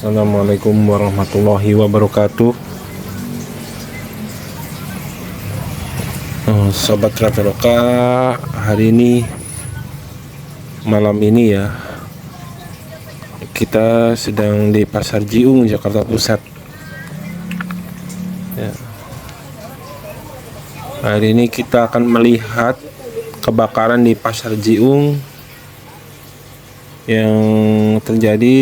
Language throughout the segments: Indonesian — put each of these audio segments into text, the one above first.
Assalamualaikum warahmatullahi wabarakatuh. Sobat Traveloka, hari ini malam ini ya kita sedang di Pasar Jiung, Jakarta Pusat ya. Hari ini kita akan melihat kebakaran di Pasar Jiung yang terjadi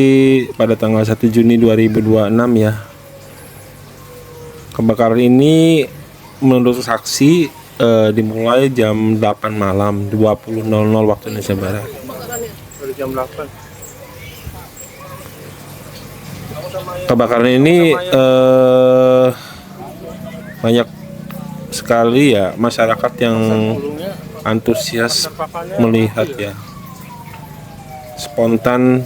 pada tanggal 1 Juni 2026 ya. Kebakaran ini menurut saksi dimulai jam 8 malam 20.00 waktu Indonesia Barat. Dari jam 8. Kebakaran ini banyak sekali ya masyarakat yang antusias melihat ya, spontan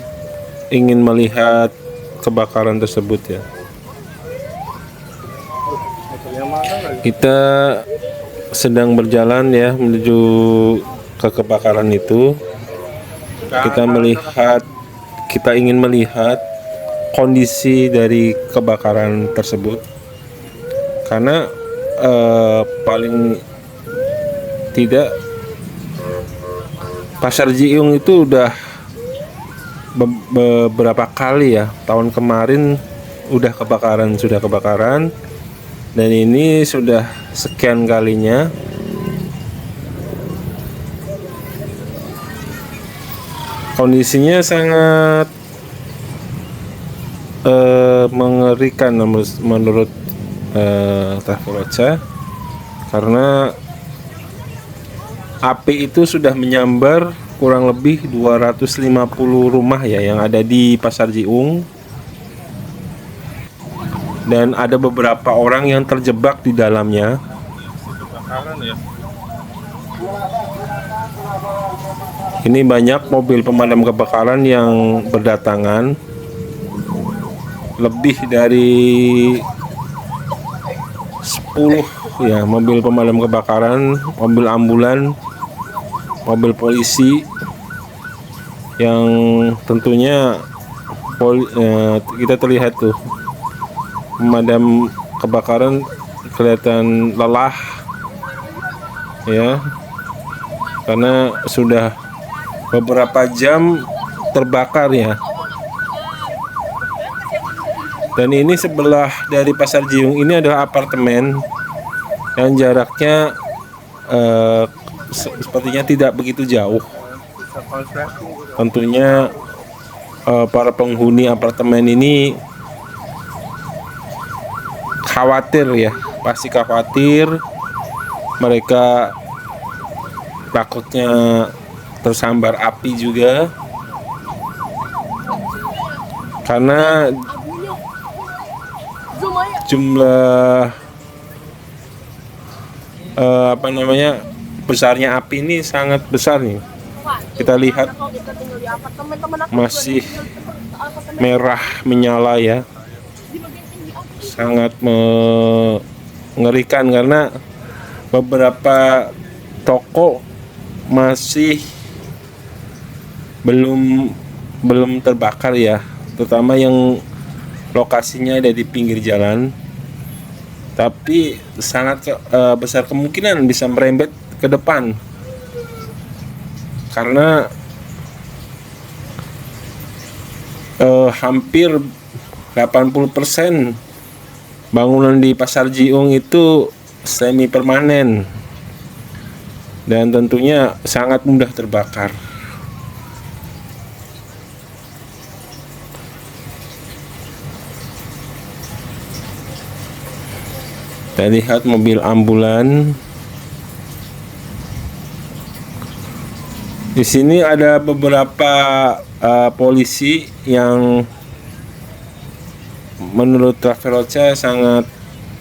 ingin melihat kebakaran tersebut ya. Kita sedang berjalan ya menuju ke kebakaran itu. Kita ingin melihat kondisi dari kebakaran tersebut, karena paling tidak Pasar Jiung itu udah beberapa kali ya, tahun kemarin sudah kebakaran, dan ini sudah sekian kalinya. Kondisinya sangat mengerikan menurut Traveloka, karena api itu sudah menyambar kurang lebih 250 rumah ya yang ada di Pasar Jiung, dan ada beberapa orang yang terjebak di dalamnya. Ini banyak mobil pemadam kebakaran yang berdatangan, lebih dari 10 ya mobil pemadam kebakaran, mobil ambulan, mobil polisi, yang tentunya kita terlihat tuh pemadam kebakaran kelihatan lelah ya, karena sudah beberapa jam terbakar ya. Dan ini sebelah dari Pasar Jiung ini adalah apartemen yang jaraknya sepertinya tidak begitu jauh. Tentunya para penghuni apartemen ini khawatir ya, pasti khawatir. Mereka takutnya tersambar api juga, karena jumlah besarnya api ini sangat besar nih. Kita lihat masih merah menyala ya, sangat mengerikan, karena beberapa toko masih belum terbakar ya, terutama yang lokasinya ada di pinggir jalan, tapi sangat besar kemungkinan bisa merembet ke depan, karena hampir 80% bangunan di Pasar Jiung itu semi permanen dan tentunya sangat mudah terbakar. Kita lihat mobil ambulan. Di sini ada beberapa polisi yang menurut Traveloka sangat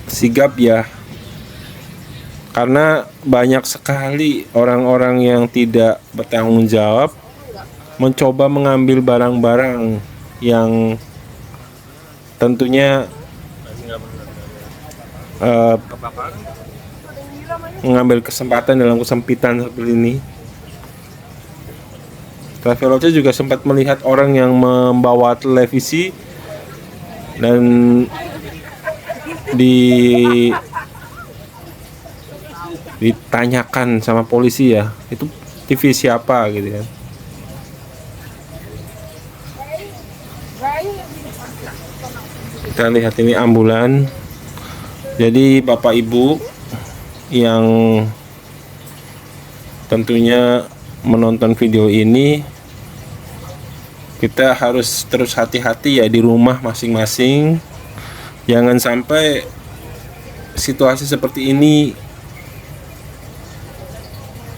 sigap ya, karena banyak sekali orang-orang yang tidak bertanggung jawab mencoba mengambil barang-barang yang tentunya mengambil kesempatan dalam kesempitan seperti ini. Traveloka juga sempat melihat orang yang membawa televisi dan ditanyakan sama polisi ya, itu TV siapa gitu kan. Kita lihat ini ambulan. Jadi bapak ibu yang tentunya menonton video ini, kita harus terus hati-hati ya di rumah masing-masing. Jangan sampai situasi seperti ini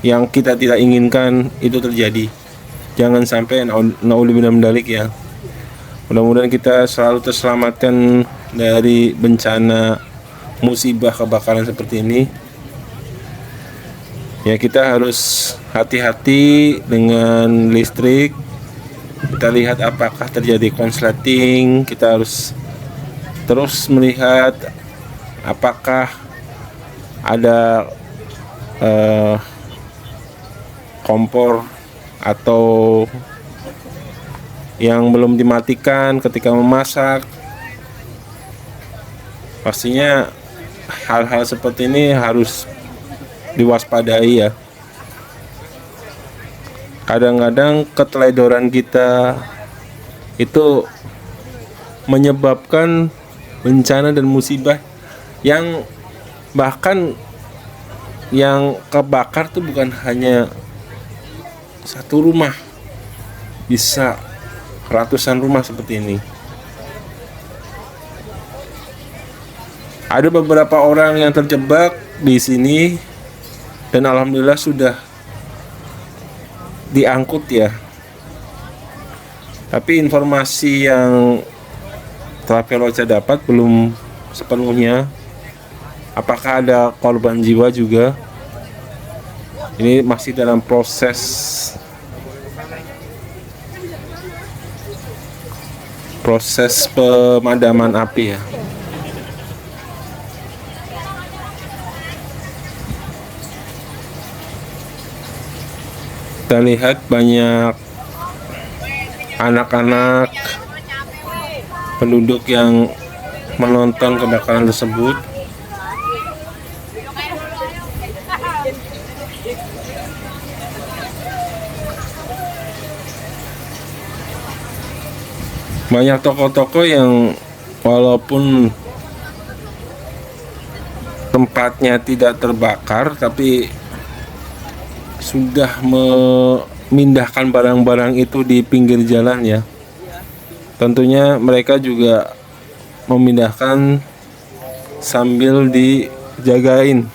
yang kita tidak inginkan itu terjadi. Jangan sampai naudzubillah min dzalik ya. Mudah-mudahan kita selalu terselamatkan dari bencana musibah kebakaran seperti ini. Ya, kita harus hati-hati dengan listrik. Kita lihat apakah terjadi konsleting. Kita harus terus melihat apakah ada kompor atau yang belum dimatikan ketika memasak. Pastinya hal-hal seperti ini harus diwaspadai ya. Kadang-kadang keteledoran kita itu menyebabkan bencana dan musibah yang bahkan yang kebakar tuh bukan hanya satu rumah, bisa ratusan rumah seperti ini. Ada beberapa orang yang terjebak di sini dan alhamdulillah sudah diangkut ya. Tapi informasi yang Traveloka dapat belum sepenuhnya. Apakah ada korban jiwa juga? Ini masih dalam proses pemadaman api ya. Kita lihat banyak anak-anak penduduk yang menonton kebakaran tersebut. Banyak toko-toko yang walaupun tempatnya tidak terbakar tapi sudah memindahkan barang-barang itu di pinggir jalan ya. Tentunya mereka juga memindahkan sambil dijagain,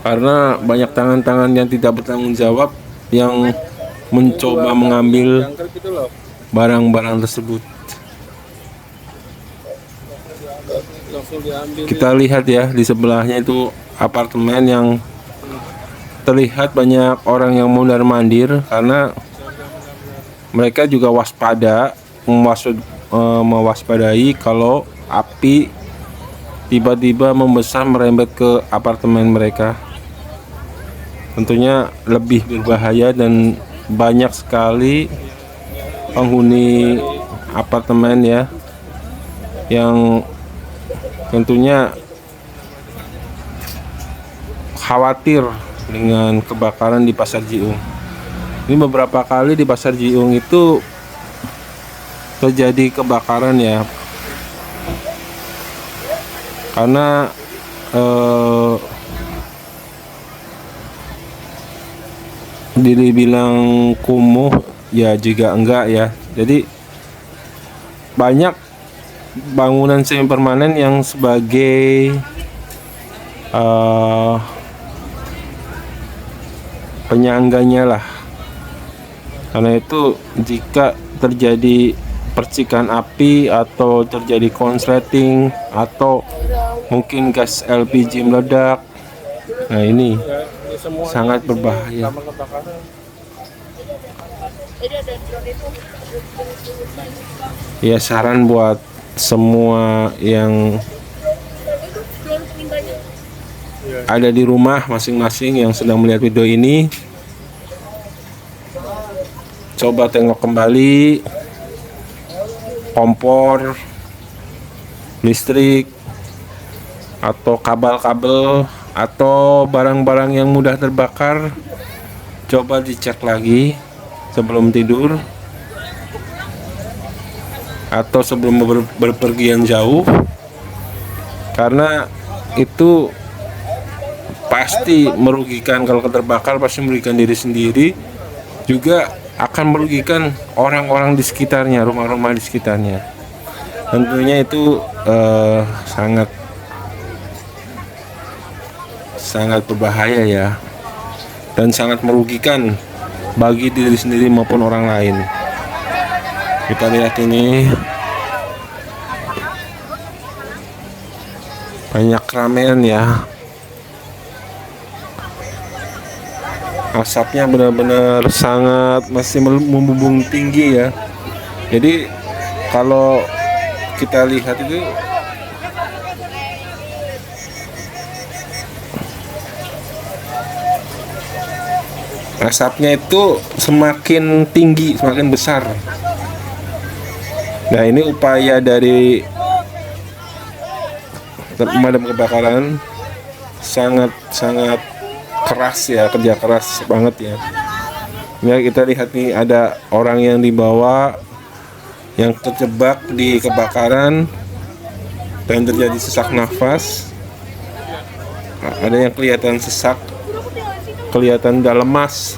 karena banyak tangan-tangan yang tidak bertanggung jawab yang mencoba mengambil barang-barang tersebut. Kita lihat ya, di sebelahnya itu apartemen yang terlihat banyak orang yang mondar-mandir karena mereka juga mewaspadai kalau api tiba-tiba membesar merembet ke apartemen mereka. Tentunya lebih berbahaya dan banyak sekali penghuni apartemen ya yang tentunya khawatir dengan kebakaran di Pasar Jiung. Ini beberapa kali di Pasar Jiung itu terjadi kebakaran ya, karena dibilang kumuh ya juga enggak ya. Jadi banyak bangunan semi permanen yang sebagai penyangganya lah. Karena itu jika terjadi percikan api atau terjadi konsleting atau mungkin gas LPG meledak, nah ini sangat berbahaya. Ya, saran buat semua yang ada di rumah masing-masing yang sedang melihat video ini, coba tengok kembali kompor listrik atau kabel-kabel atau barang-barang yang mudah terbakar, coba dicek lagi sebelum tidur atau sebelum berpergian jauh, karena itu pasti merugikan. Kalau terbakar pasti merugikan diri sendiri, juga akan merugikan orang-orang di sekitarnya, rumah-rumah di sekitarnya. Tentunya itu sangat berbahaya ya, dan sangat merugikan bagi diri sendiri maupun orang lain. Kita lihat ini banyak keramaian ya, asapnya benar-benar sangat masih membumbung tinggi ya. Jadi kalau kita lihat itu asapnya itu semakin tinggi, semakin besar. Nah, ini upaya dari pemadam kebakaran sangat keras ya, kerja keras banget ya. Ya, kita lihat nih ada orang yang dibawa yang terjebak di kebakaran dan terjadi sesak nafas. Ada yang kelihatan sesak, kelihatan udah lemas,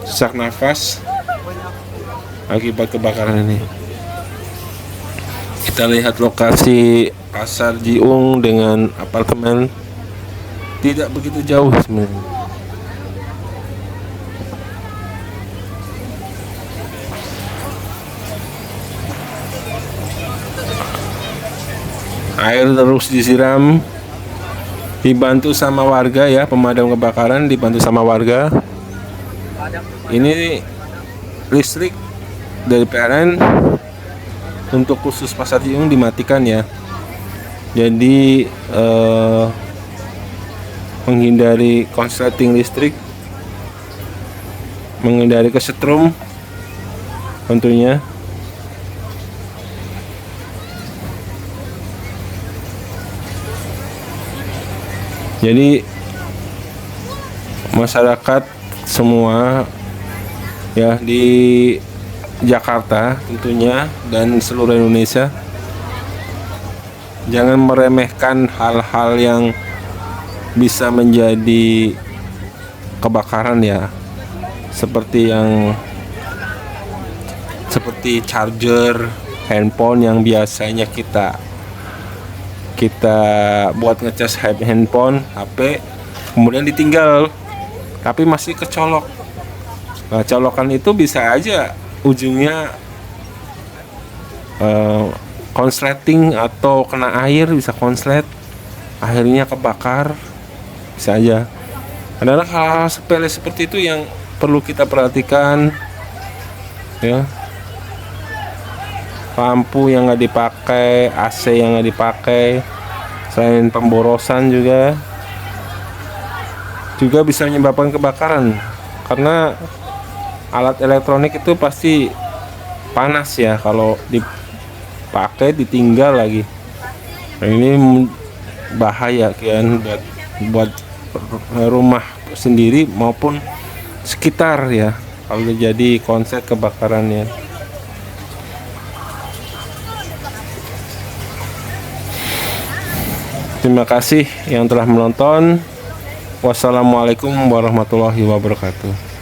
sesak nafas akibat kebakaran ini. Kita lihat lokasi Pasar Jiung dengan apartemen tidak begitu jauh sebenarnya. Air terus disiram, dibantu sama warga ya, pemadam kebakaran dibantu sama warga. Ini listrik dari PLN untuk khusus Pasar Jiung dimatikan ya. Jadi menghindari konsleting listrik, menghindari kesetrum tentunya. Jadi masyarakat semua ya di Jakarta tentunya dan seluruh Indonesia, jangan meremehkan hal-hal yang bisa menjadi kebakaran ya, seperti charger handphone yang biasanya kita buat ngecas handphone, HP, kemudian ditinggal tapi masih kecolok. Nah, colokan itu bisa aja ujungnya konsleting atau kena air, bisa konslet, akhirnya kebakar, bisa aja. Adalah hal-hal sepele seperti itu yang perlu kita perhatikan ya. Lampu yang nggak dipakai, AC yang nggak dipakai, selain pemborosan juga bisa menyebabkan kebakaran, karena alat elektronik itu pasti panas ya kalau dipakai ditinggal lagi. Nah, ini bahaya kan buat rumah sendiri maupun sekitar ya kalau jadi konsep kebakarannya. Terima kasih yang telah menonton. Wassalamualaikum warahmatullahi wabarakatuh.